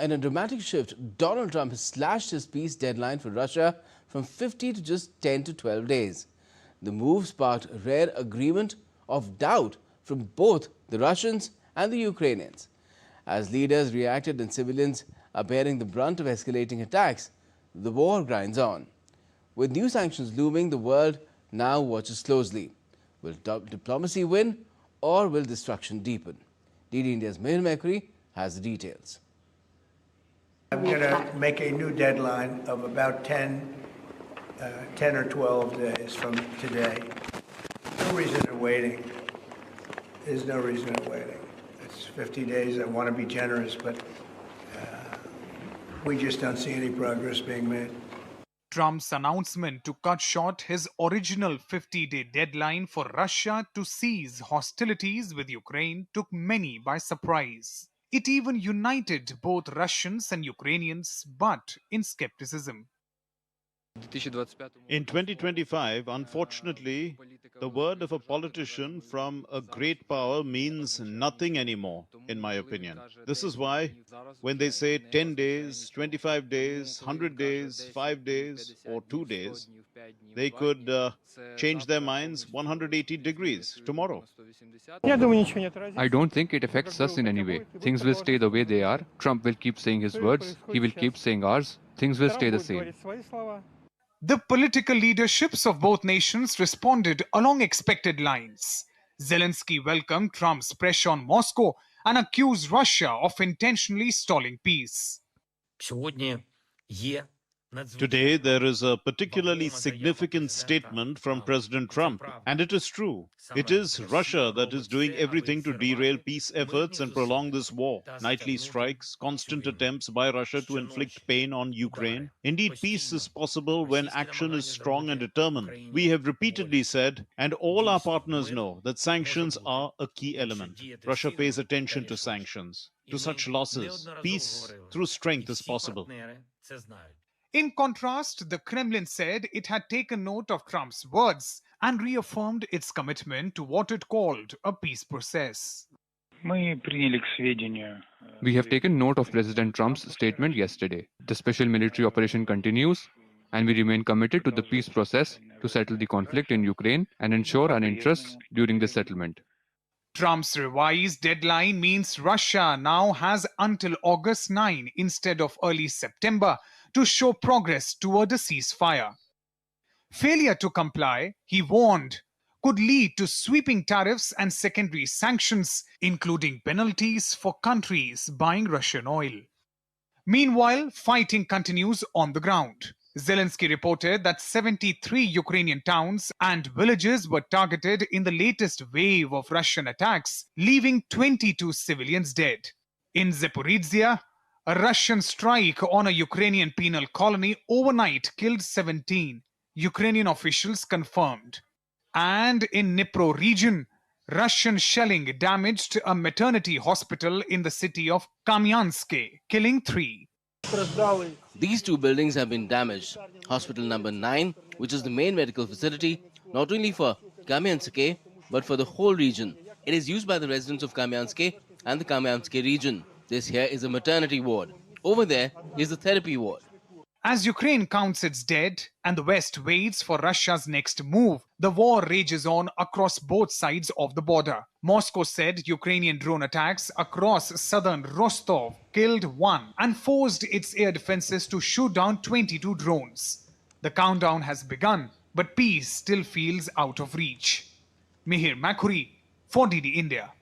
In a dramatic shift, Donald Trump has slashed his peace deadline for Russia from 50 to just 10 to 12 days. The move sparked rare agreement of doubt from both the Russians and the Ukrainians. As leaders reacted and civilians are bearing the brunt of escalating attacks, the war grinds on. With new sanctions looming, the world now watches closely. Will diplomacy win or will destruction deepen? DD India's Mihir Mekuri has the details. I'm going to make a new deadline of about 10 or 12 days from today. No reason in waiting. There's no reason in waiting. It's 50 days. I want to be generous, but we just don't see any progress being made. Trump's announcement to cut short his original 50-day deadline for Russia to cease hostilities with Ukraine took many by surprise. It even united both Russians and Ukrainians, but in skepticism. In 2025, unfortunately, the word of a politician from a great power means nothing anymore, in my opinion. This is why, when they say 10 days, 25 days, 100 days, 5 days, or 2 days, they could change their minds 180 degrees tomorrow. I don't think it affects us in any way. Things will stay the way they are. Trump will keep saying his words. He will keep saying ours. Things will stay the same. The political leaderships of both nations responded along expected lines. Zelensky welcomed Trump's pressure on Moscow and accused Russia of intentionally stalling peace. Today, there is a particularly significant statement from President Trump, and it is true. It is Russia that is doing everything to derail peace efforts and prolong this war. Nightly strikes, constant attempts by Russia to inflict pain on Ukraine. Indeed, peace is possible when action is strong and determined. We have repeatedly said, and all our partners know, that sanctions are a key element. Russia pays attention to sanctions, to such losses. Peace through strength is possible. In contrast, the Kremlin said it had taken note of Trump's words and reaffirmed its commitment to what it called a peace process. We have taken note of President Trump's statement yesterday. The special military operation continues, and we remain committed to the peace process to settle the conflict in Ukraine and ensure our interests during the settlement. Trump's revised deadline means Russia now has until August 9 instead of early September to show progress toward a ceasefire. Failure to comply, he warned, could lead to sweeping tariffs and secondary sanctions, including penalties for countries buying Russian oil. Meanwhile, fighting continues on the ground. Zelensky reported that 73 Ukrainian towns and villages were targeted in the latest wave of Russian attacks, leaving 22 civilians dead. In Zaporizhzhia, a Russian strike on a Ukrainian penal colony overnight killed 17, Ukrainian officials confirmed. And in Dnipro region, Russian shelling damaged a maternity hospital in the city of Kamyanske, killing 3. These two buildings have been damaged. Hospital number 9, which is the main medical facility, not only for Kamyanske, but for the whole region. It is used by the residents of Kamyanske and the Kamyanske region. This here is a maternity ward. Over there is the therapy ward. As Ukraine counts its dead and the West waits for Russia's next move, the war rages on across both sides of the border. Moscow said Ukrainian drone attacks across southern Rostov killed 1 and forced its air defenses to shoot down 22 drones. The countdown has begun, but peace still feels out of reach. Mihir Mekuri for DD India.